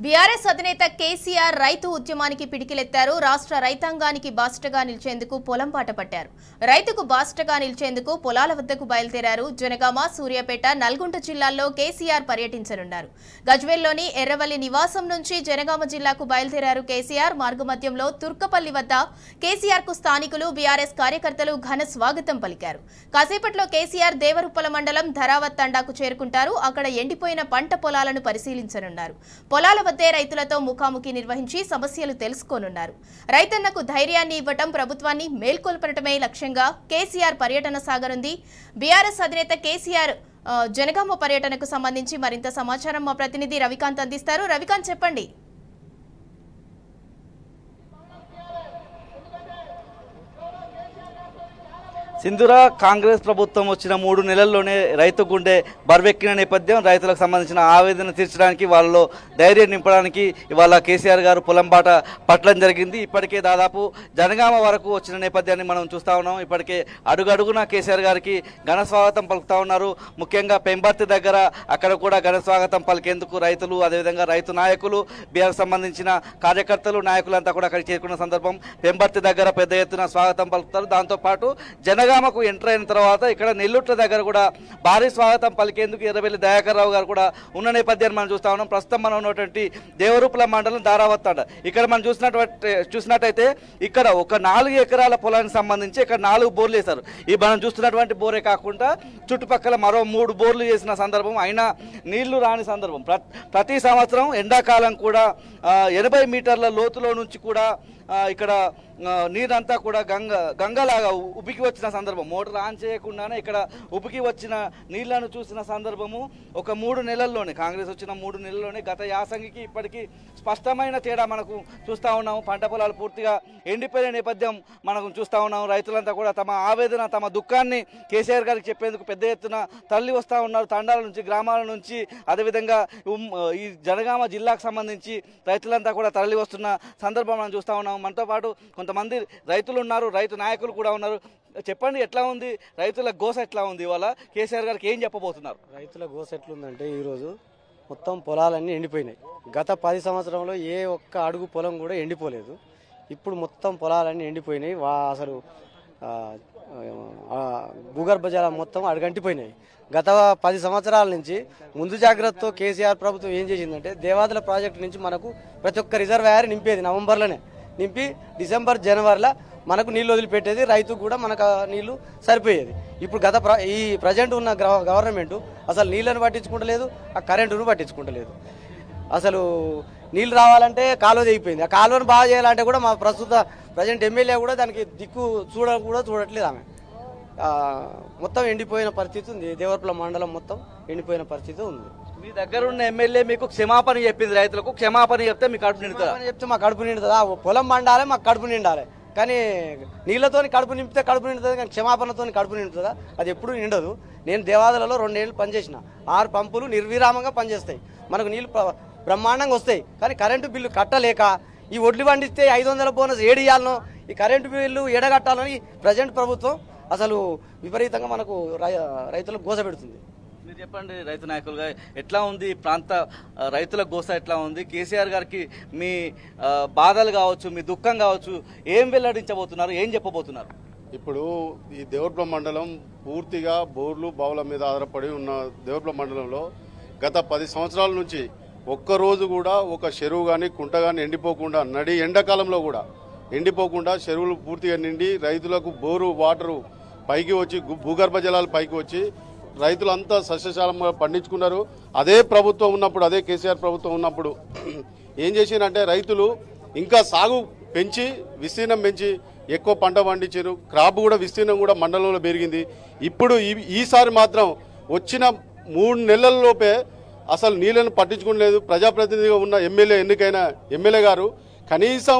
BRS అధినేత కేసీఆర్ రైతు ఉద్యమానికి పిడికిలెత్తారు. రాష్ట్ర రైతాంగానికి బాసటగా నిలిచేందుకు పొలం పాట పట్టారు. రైతుకు బాసటగా నిలిచేందుకు పొలాల వద్దకు బయలుదేరారు. జనగామ, సూర్యాపేట, నల్గొండ జిల్లాల్లో కేసీఆర్ పర్యటించనున్నారు. గజ్వేల్లోని ఎర్రవల్లి నివాసం నుంచి జనగామ జిల్లాకు బయలుదేరారు కేసీఆర్. మార్గమధ్యంలో తుర్కపల్లి వద్ద కేసీఆర్ కు స్థానికులు, బీఆర్ఎస్ కార్యకర్తలు ఘన స్వాగతం పలికారు. కాసేపట్లో కేసీఆర్ దేవరుప్పల మండలం ధరావత్ తండాకు చేరుకుంటారు. అక్కడ ఎండిపోయిన పంట పొలాలను పరిశీలించనున్నారు. పొలాల వద్దే రైతులతో ముఖాముఖి నిర్వహించి సమస్యలు తెలుసుకోనున్నారు. రైతన్నకు ధైర్యాన్ని ఇవ్వటం, ప్రభుత్వాన్ని మేల్కొల్పడటమే లక్ష్యంగా కేసీఆర్ పర్యటన సాగనుంది. బీఆర్ఎస్ అధినేత కేసీఆర్ జనగామ పర్యటనకు సంబంధించి మరింత సమాచారం మా ప్రతినిధి రవికాంత్ అందిస్తారు. రవికాంత్, చెప్పండి. సింధుర, కాంగ్రెస్ ప్రభుత్వం వచ్చిన 3 నెలల్లోనే రైతు గుండె బరువెక్కిన నేపథ్యం, రైతులకు సంబంధించిన ఆవేదన తీర్చడానికి, వాళ్ళలో ధైర్యం నింపడానికి ఇవాళ కేసీఆర్ గారు పొలం బాట పట్టడం జరిగింది. ఇప్పటికే దాదాపు జనగామ వరకు వచ్చిన నేపథ్యాన్ని మనం చూస్తూ ఉన్నాం. ఇప్పటికే అడుగడుగున కేసీఆర్ గారికి ఘన స్వాగతం పలుకుతా ఉన్నారు. ముఖ్యంగా పెంబర్తి దగ్గర అక్కడ కూడా ఘన స్వాగతం పలికేందుకు రైతులు, అదేవిధంగా రైతు నాయకులు, బీఆర్ సంబంధించిన కార్యకర్తలు, నాయకులంతా కూడా అక్కడికి చేరుకున్న సందర్భం పెంబర్తి దగ్గర పెద్ద ఎత్తున స్వాగతం పలుకుతారు. దాంతోపాటు జనగామకు ఎంటర్ అయిన తర్వాత ఇక్కడ నెల్లూట్ల దగ్గర కూడా భారీ స్వాగతం పలికేందుకు ఎర్రవెల్లి దయాకర్ రావు గారు కూడా ఉన్న నేపథ్యాన్ని మనం చూస్తా ఉన్నాం. ప్రస్తుతం మనం ఉన్నటువంటి దేవరూపల మండలం ధారావత్ తండ. ఇక్కడ మనం చూసినట్టయితే ఇక్కడ ఒక 4 ఎకరాల పొలానికి సంబంధించి ఇక్కడ 4 బోర్లు వేశారు. ఈ మనం చూస్తున్నటువంటి బోరే కాకుండా చుట్టుపక్కల మరో 3 బోర్లు చేసిన సందర్భం, అయినా నీళ్లు రాని సందర్భం. ప్రతి సంవత్సరం ఎండాకాలం కూడా 80 మీటర్ల లోతులో నుంచి కూడా ఇక్కడ నీరంతా కూడా గంగలాగా ఉబికి వచ్చిన సందర్భం, మోటార్ ఆన్ చేయకుండానే ఇక్కడ ఉబికి వచ్చిన నీళ్లను చూసిన సందర్భము ఒక 3 నెలల్లోనే, కాంగ్రెస్ వచ్చిన 3 నెలల్లోనే గత యాసంగికి ఇప్పటికీ స్పష్టమైన తేడా మనకు చూస్తూ ఉన్నాము. పంట పొలాలు పూర్తిగా ఎండిపోయిన నేపథ్యం మనకు చూస్తూ ఉన్నాము. రైతులంతా కూడా తమ ఆవేదన, తమ దుఃఖాన్ని కేసీఆర్ గారికి చెప్పేందుకు పెద్ద ఎత్తున తరలి వస్తూ ఉన్నారు. తండాల నుంచి, గ్రామాల నుంచి, అదేవిధంగా ఈ జనగామ జిల్లాకు సంబంధించి రైతులంతా కూడా తరలి వస్తున్న సందర్భం మనం చూస్తూ ఉన్నాము. మనతో పాటు కొంతమంది రైతులు ఉన్నారు, రైతు నాయకులు కూడా ఉన్నారు. చెప్పండి, ఎట్లా ఉంది రైతుల గోస, ఎట్లా ఉంది? ఇవాళ కేసీఆర్ గారికి ఏం చెప్పబోతున్నారు? రైతుల గోస ఎట్లుందంటే ఈరోజు మొత్తం పొలాలన్నీ ఎండిపోయినాయి. గత 10 సంవత్సరంలో ఏ ఒక్క అడుగు పొలం కూడా ఎండిపోలేదు. ఇప్పుడు మొత్తం పొలాలన్నీ ఎండిపోయినాయి. అసలు భూగర్భ జలం మొత్తం అడుగంటిపోయినాయి. గత 10 సంవత్సరాల నుంచి ముందు జాగ్రత్తతో కేసీఆర్ ప్రభుత్వం ఏం చేసిందంటే, దేవాదుల ప్రాజెక్టు నుంచి మనకు ప్రతి ఒక్క రిజర్వాయర్ నింపేది. నవంబర్లోనే నింపి డిసెంబర్, జనవరిలో మనకు నీళ్ళు వదిలిపెట్టేది. రైతుకు కూడా మనకు నీళ్లు సరిపోయేది. ఇప్పుడు ఈ ప్రజెంట్ ఉన్న గవర్నమెంట్ అసలు నీళ్ళను పట్టించుకుంటలేదు, ఆ కరెంటును పట్టించుకుంటలేదు. అసలు నీళ్ళు రావాలంటే కాలువ తెగిపోయింది. ఆ కాలువను బాగా చేయాలంటే కూడా మా ప్రజెంట్ ఎమ్మెల్యే కూడా దానికి దిక్కు చూడట్లేదు. ఆమె మొత్తం ఎండిపోయిన పరిస్థితి ఉంది. దేవరపుల మండలం మొత్తం ఎండిపోయిన పరిస్థితి ఉంది. మీ దగ్గర ఉన్న ఎమ్మెల్యే మీకు క్షమాపణ చెప్పింది, రైతులకు క్షమాపణ చెప్తే మీ కడుపు నిండుతుందా? చెప్తే మా కడుపు నిండుతుందా? పొలం పండాలి, మాకు కడుపు నిండాలి. కానీ నీళ్లతో కడుపు నింపితే కడుపు నిండుతుంది, కానీ క్షమాపణతో కడుపు నిండుతుందా? అది ఎప్పుడు నిండదు. నేను దేవాదులలో 2 ఏళ్ళు పనిచేసిన. 6 పంపులు నిర్విరామంగా పనిచేస్తాయి. మనకు నీళ్లు బ్రహ్మాండంగా వస్తాయి. కానీ కరెంటు బిల్లు కట్టలేక ఈ ఒడ్లు పండిస్తే 500 బోనస్ ఏడియాలను, ఈ కరెంటు బిల్లు ఎడగట్టాలని ప్రజెంట్ ప్రభుత్వం అసలు విపరీతంగా మనకు రైతులకు గోస పెడుతుంది. మీరు చెప్పండి, రైతు నాయకులుగా ఎట్లా ఉంది ప్రాంత రైతుల గోస, ఎట్లా ఉంది? కేసీఆర్ గారికి మీ బాధలు కావచ్చు, మీ దుఃఖం కావచ్చు, ఏం వెల్లడించబోతున్నారు, ఏం చెప్పబోతున్నారు? ఇప్పుడు ఈ దేవరపుల మండలం పూర్తిగా బోర్లు, బావుల మీద ఆధారపడి ఉన్న దేవరపుల మండలంలో గత 10 సంవత్సరాల నుంచి ఒక్కరోజు కూడా ఒక చెరువు కానీ, కుంట కానీ ఎండిపోకుండా, నడి ఎండాకాలంలో కూడా ఎండిపోకుండా చెరువులు పూర్తిగా నిండి రైతులకు బోరు వాటరు పైకి వచ్చి, భూగర్భ జలాలు పైకి వచ్చి రైతులంతా సస్యశాలంగా పండించుకున్నారు. అదే ప్రభుత్వం ఉన్నప్పుడు, అదే కేసీఆర్ ప్రభుత్వం ఉన్నప్పుడు ఏం చేసిందంటే, రైతులు ఇంకా సాగు పెంచి, విస్తీర్ణం పెంచి ఎక్కువ పంట పండించారు. క్రాప్ కూడా, విస్తీర్ణం కూడా మండలంలో పెరిగింది. ఇప్పుడు ఈసారి మాత్రం వచ్చిన 3 నెలల్లోపే అసలు నీళ్లను పట్టించుకోలేదు. ప్రజాప్రతినిధిగా ఉన్న ఎన్నికైన ఎమ్మెల్యే గారు కనీసం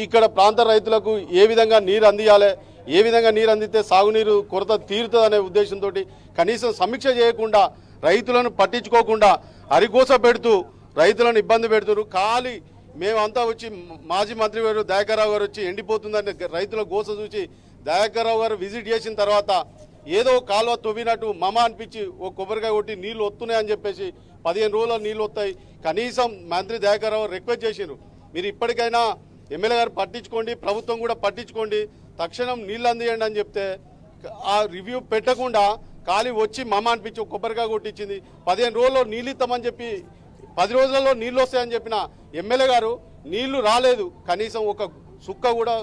ఇక్కడ ప్రాంత రైతులకు ఏ విధంగా నీరు అందియాలి, ఏ విధంగా నీరు అందితే సాగునీరు కొరత తీరుతుందనే ఉద్దేశంతో కనీసం సమీక్ష చేయకుండా, రైతులను పట్టించుకోకుండా అరిగోస పెడుతూ రైతులను ఇబ్బంది పెడుతున్నారు. ఖాళీ మేమంతా వచ్చి, మాజీ మంత్రి గారు దయాకర్ రావు గారు వచ్చి ఎండిపోతుందని రైతుల గోస చూసి దయాకర్ రావు గారు విజిట్ చేసిన తర్వాత ఏదో కాలువ తవ్వినట్టు మమ అనిపించి ఓ కొబ్బరికాయ కొట్టి నీళ్లు వస్తున్నాయని చెప్పేసి 15 రోజుల నీళ్ళు వస్తాయి. కనీసం మంత్రి దయాకర్ రావు రిక్వెస్ట్ చేసిండ్రు, మీరు ఇప్పటికైనా ఎమ్మెల్యే గారు పట్టించుకోండి, ప్రభుత్వం కూడా పట్టించుకోండి, తక్షణం నీళ్ళు అందియండి అని చెప్తే ఆ రివ్యూ పెట్టకుండా ఖాళీ వచ్చి మమ్మ అనిపించి కొబ్బరికాయ కొట్టించింది. 15 రోజుల్లో నీళ్ళు ఇస్తామని చెప్పి 10 రోజులలో నీళ్ళు వస్తాయని చెప్పిన ఎమ్మెల్యే గారు నీళ్లు రాలేదు. కనీసం ఒక సుక్క కూడా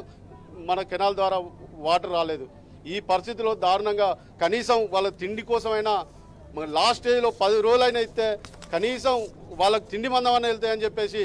మన కెనాల్ ద్వారా వాటర్ రాలేదు. ఈ పరిస్థితిలో దారుణంగా కనీసం వాళ్ళ తిండి కోసమైనా లాస్ట్ స్టేజ్లో 10 రోజులైనా ఇస్తే కనీసం వాళ్ళకి తిండి మందమని వెళ్తాయని చెప్పేసి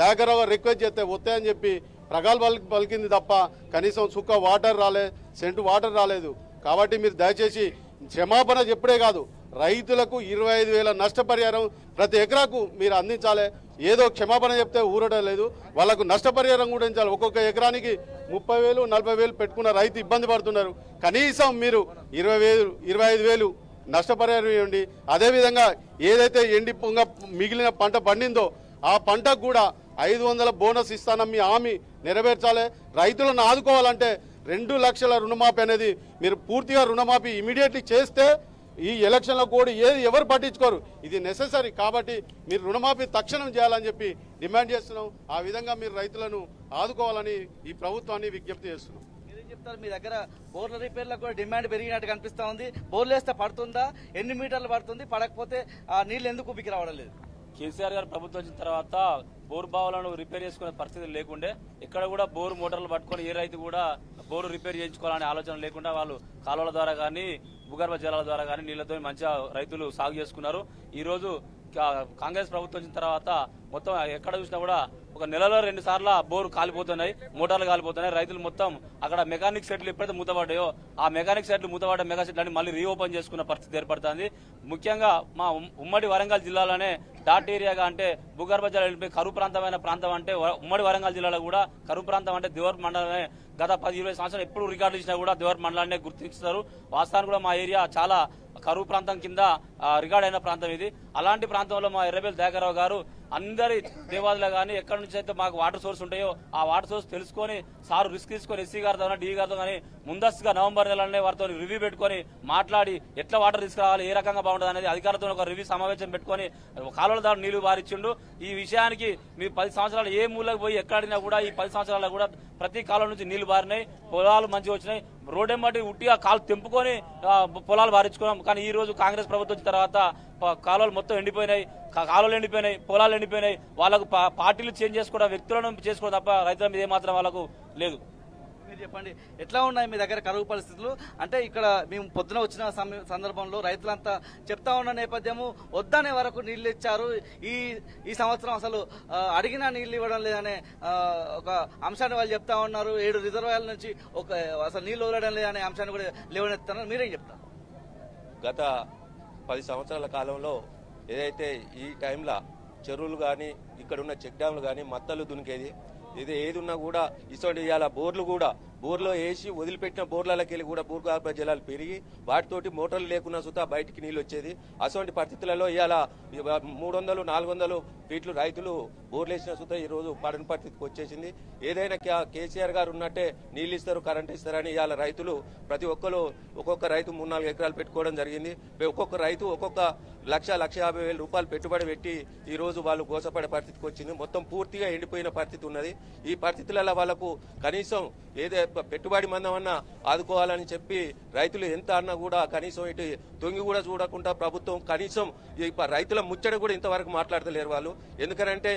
దయాకర్ రావు రిక్వెస్ట్ చేస్తే వస్తాయని చెప్పి ప్రగల్భాలకు పలికింది తప్ప కనీసం సుక్క వాటర్ రాలే, సెంటు వాటర్ రాలేదు. కాబట్టి మీరు దయచేసి క్షమాపణ చెప్పుడే కాదు, రైతులకు 25,000 నష్టపరిహారం ప్రతి ఎకరాకు మీరు అందించాలి. ఏదో క్షమాపణ చెప్తే ఊరడం లేదు, వాళ్ళకు నష్టపరిహారం కూడా ఇచ్చాలి. ఒక్కొక్క ఎకరానికి 30,000 40,000 పెట్టుకున్న రైతు ఇబ్బంది పడుతున్నారు. కనీసం మీరు 25,000 నష్టపరిహారం ఇవ్వండి. అదేవిధంగా ఏదైతే ఎండి పొంగ మిగిలిన పంట పండిందో ఆ పంటకు కూడా 500 బోనస్ ఇస్తానని మీ హామీ నెరవేర్చాలి. రైతులను ఆదుకోవాలంటే 2 లక్షల రుణమాఫీ అనేది మీరు పూర్తిగా రుణమాఫీ ఇమీడియట్లీ చేస్తే ఈ ఎలక్షన్లో కూడా ఎవరు పట్టించుకోరు. ఇది నెసెసరీ కాబట్టి మీరు రుణమాఫీ తక్షణం చేయాలని చెప్పి డిమాండ్ చేస్తున్నాం. ఆ విధంగా మీరు రైతులను ఆదుకోవాలని ఈ ప్రభుత్వాన్ని విజ్ఞప్తి చేస్తున్నాం. మీరేం చెప్తారు? మీ దగ్గర బోర్ల రిపేర్లకు కూడా డిమాండ్ పెరిగినట్టు కనిపిస్తా ఉంది. బోర్లు వేస్తే పడుతుందా? ఎన్ని మీటర్లు పడుతుంది? పడకపోతే ఆ నీళ్ళు ఎందుకు ఉబ్బికి రావడం లేదు? కేసీఆర్ గారు ప్రభుత్వం వచ్చిన తర్వాత బోరు బావులను రిపేర్ చేసుకునే పరిస్థితి లేకుండే, ఇక్కడ కూడా బోరు మోటార్లు పట్టుకొని ఏ రైతు కూడా బోరు రిపేర్ చేయించుకోవాలనే ఆలోచన లేకుండా వాళ్ళు కాలువల ద్వారా కానీ భూగర్భ జలాల ద్వారా కానీ నీళ్లతో మంచిగా రైతులు సాగు చేసుకున్నారు. ఈ రోజు కాంగ్రెస్ ప్రభుత్వం వచ్చిన తర్వాత మొత్తం ఎక్కడ చూసినా కూడా ఒక నెలలో 2 సార్లు బోరు కాలిపోతున్నాయి, మోటార్లు కాలిపోతున్నాయి. రైతులు మొత్తం అక్కడ మెకానిక్ సెట్లు ఎప్పుడైతే మూతపడ్డాయో ఆ మెకానిక్ సెట్లు మూతపడ్డ మెగా సెట్లు మళ్ళీ రీఓపెన్ చేసుకున్న పరిస్థితి ఏర్పడుతుంది. ముఖ్యంగా మా ఉమ్మడి వరంగల్ జిల్లాలోనే డాట్ ఏరియాగా అంటే భూగర్భ జలాలు కరువు ప్రాంతమైన ప్రాంతం అంటే ఉమ్మడి వరంగల్ జిల్లాలో కూడా కరువు ప్రాంతం అంటే దేవర్ మండలమే. గత 10-20 సంవత్సరాలు ఎప్పుడు రికార్డు ఇచ్చినా కూడా దేవర్ మండలాన్ని గుర్తిస్తారు. వాస్తవానికి కూడా మా ఏరియా చాలా కరువు ప్రాంతం కింద రికార్డ్ అయిన ప్రాంతం ఇది. అలాంటి ప్రాంతంలో మా ఎర్రబెల్లి దయాకర్ రావు గారు అందరి దేవాదులు కానీ ఎక్కడి నుంచి అయితే మాకు వాటర్ సోర్స్ ఉంటాయో ఆ వాటర్ సోర్స్ తెలుసుకొని సారు రిస్క్ తీసుకొని ఎస్సీ గారితో డి గారితో కానీ ముందస్తుగా నవంబర్ నెలలోనే వారితో రివ్యూ పెట్టుకొని మాట్లాడి ఎట్లా వాటర్ తీసుకురావాలి, ఏ రకంగా బాగుంటుంది అనేది అధికారులతో ఒక రివ్యూ సమావేశం పెట్టుకొని కాలువల ద్వారా నీళ్లు బారిచ్చిండు. ఈ విషయానికి మీ 10 సంవత్సరాలు ఏ మూలకు పోయి ఎక్కడినా కూడా ఈ 10 సంవత్సరాల్లో కూడా ప్రతి కాలం నుంచి నీళ్లు బారినాయి, పొలాలు మంచిగా వచ్చినాయి. రోడ్డెంబటి ఉట్టిగా కాలు తెంపుకొని పొలాలు బారించుకున్నాం. కానీ ఈ రోజు కాంగ్రెస్ ప్రభుత్వం వచ్చిన తర్వాత కాలువలు మొత్తం ఎండిపోయినాయి, కాలువలు ఎండిపోయినాయి, పొలాలు ఎండిపోయినాయి. వాళ్ళకు పార్టీలు చేంజ్ చేసుకోవడం, వ్యక్తులను చేసుకోవడం తప్ప రైతుల మీద ఏమాత్రం వాళ్ళకు లేదు. మీరు చెప్పండి, ఎట్లా ఉన్నాయి మీ దగ్గర కరువు పరిస్థితులు? అంటే ఇక్కడ మేము పొద్దున వచ్చిన సందర్భంలో రైతులంతా చెప్తా ఉన్న నేపథ్యము వద్దనే వరకు నీళ్లు ఇచ్చారు. ఈ సంవత్సరం అసలు అడిగినా నీళ్లు ఇవ్వడం లేదనే ఒక అంశాన్ని వాళ్ళు చెప్తా ఉన్నారు. 7 రిజర్వాయర్ల నుంచి అసలు నీళ్లు వదలడం లేదనే అంశాన్ని కూడా లేవనెత్తున్నారు. మీరేం చెప్తారు? గత 10 సంవత్సరాల కాలంలో ఏదైతే ఈ టైంలో చెరువులు కానీ ఇక్కడ ఉన్న చెక్ డ్యామ్లు కానీ మత్తలు దునికేది ఏది ఉన్నా కూడా ఇటువంటి ఇవాళ బోర్లో వేసి వదిలిపెట్టిన బోర్లకి వెళ్ళి కూడా భూగర్భ జలాలు పెరిగి వాటితోటి మోటార్లు లేకున్నా సుతా బయటికి నీళ్ళు వచ్చేది. అటువంటి పరిస్థితులలో ఇవాళ 300-400 ఫీట్లు రైతులు బోర్లు వేసిన సుతా ఈ రోజు పడని పరిస్థితికి వచ్చేసింది. ఏదైనా కేసీఆర్ గారు ఉన్నట్టే నీళ్ళు ఇస్తారు, కరెంట్ ఇస్తారని ఇవాళ రైతులు ప్రతి ఒక్కొక్క రైతు 3-4 ఎకరాలు పెట్టుకోవడం జరిగింది. ఒక్కొక్క రైతు ఒక్కొక్క 1,50,000 రూపాయలు పెట్టుబడి పెట్టి ఈ రోజు వాళ్ళు గోసపడే పరిస్థితికి వచ్చింది. మొత్తం పూర్తిగా ఎండిపోయిన పరిస్థితి ఉన్నది. ఈ పరిస్థితులలో వాళ్ళకు కనీసం ఏదే పెట్టుబడి మందమన్నా ఆదుకోవాలని చెప్పి రైతులు ఎంత అన్నా కూడా కనీసం ఇటు తొంగి కూడా చూడకుండా ప్రభుత్వం కనీసం రైతుల ముచ్చట కూడా ఇంతవరకు మాట్లాడతలేరు వాళ్ళు. ఎందుకనంటే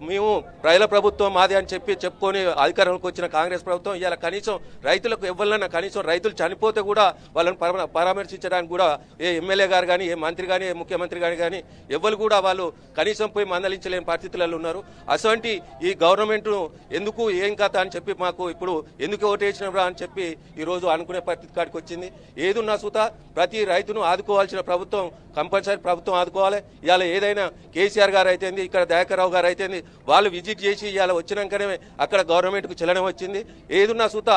మేము ప్రజల ప్రభుత్వం మాది అని చెప్పుకొని అధికారంలోకి వచ్చిన కాంగ్రెస్ ప్రభుత్వం ఇవాళ కనీసం రైతులకు ఎవరినైనా కనీసం రైతులు చనిపోతే కూడా వాళ్ళని పరామర్శించడానికి కూడా ఏ ఎమ్మెల్యే గారు కానీ, ఏ మంత్రి కానీ, ఏ ముఖ్యమంత్రి కానీ ఎవరు కూడా వాళ్ళు కనీసం పోయి మందలించలేని పరిస్థితులలో ఉన్నారు. అటువంటి ఈ గవర్నమెంట్ ఎందుకు ఏం కథ అని చెప్పి మాకు ఇప్పుడు ఎందుకు ఓటేసినరా అని చెప్పి ఈ రోజు అనుకునే పరిస్థితి కాడికి వచ్చింది. ఏదున్నా సుతా ప్రతి రైతును ఆదుకోవాల్సిన ప్రభుత్వం కంపల్సరీ ప్రభుత్వం ఆదుకోవాలి. ఇవాళ ఏదైనా కేసీఆర్ గారు అయితే ఇక్కడ దయాకర్ రావు గారు అయితే వాళ్ళు విజిట్ చేసి ఇవాళ వచ్చినాకనే అక్కడ గవర్నమెంట్ కు చలనం వచ్చింది. ఏదున్నా సుత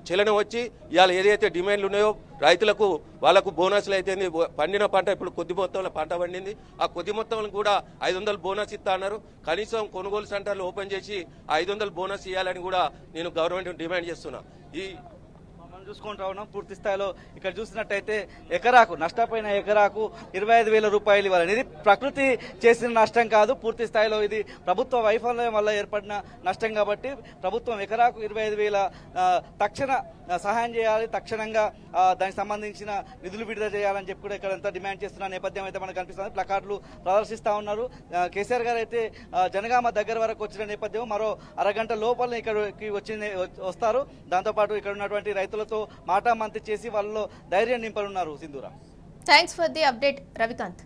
చలనం వచ్చి ఇవాళ ఏదైతే డిమాండ్లు ఉన్నాయో రైతులకు వాళ్ళకు బోనస్లు అయితే పండిన పంట ఇప్పుడు కొద్ది మొత్తంలో పంట పండింది. ఆ కొద్ది మొత్తంలో కూడా 500 బోనస్ ఇస్తా అన్నారు. కనీసం కొనుగోలు సెంటర్లు ఓపెన్ చేసి 500 బోనస్ ఇవ్వాలని కూడా నేను గవర్నమెంట్ డిమాండ్ చేస్తున్నా. చూసుకుంటా ఉన్నాం. పూర్తి స్థాయిలో ఇక్కడ చూసినట్టయితే ఎకరాకు నష్టపోయిన ఎకరాకు 25,000 రూపాయలు ఇవ్వాలి. ఇది ప్రకృతి చేసిన నష్టం కాదు, పూర్తి స్థాయిలో ఇది ప్రభుత్వ వైఫల్యం వల్ల ఏర్పడిన నష్టం కాబట్టి ప్రభుత్వం ఎకరాకు 25,000 తక్షణ సహాయం చేయాలి, తక్షణంగా దానికి సంబంధించిన నిధులు విడుదల చేయాలని చెప్పి కూడా ఇక్కడ అంతా డిమాండ్ చేస్తున్న నేపథ్యం అయితే మనకు కనిపిస్తుంది. ప్లకార్డులు ప్రదర్శిస్తా ఉన్నారు. కేసీఆర్ గారు అయితే జనగామ దగ్గర వరకు వచ్చిన నేపథ్యం, మరో అరగంట లోపల ఇక్కడికి వస్తారు. దాంతోపాటు ఇక్కడ ఉన్నటువంటి రైతులతో మాటామంతి చేసి వాళ్ళలో ధైర్యం నింపనున్నారు. Sindhura, thanks for the update Ravikanth.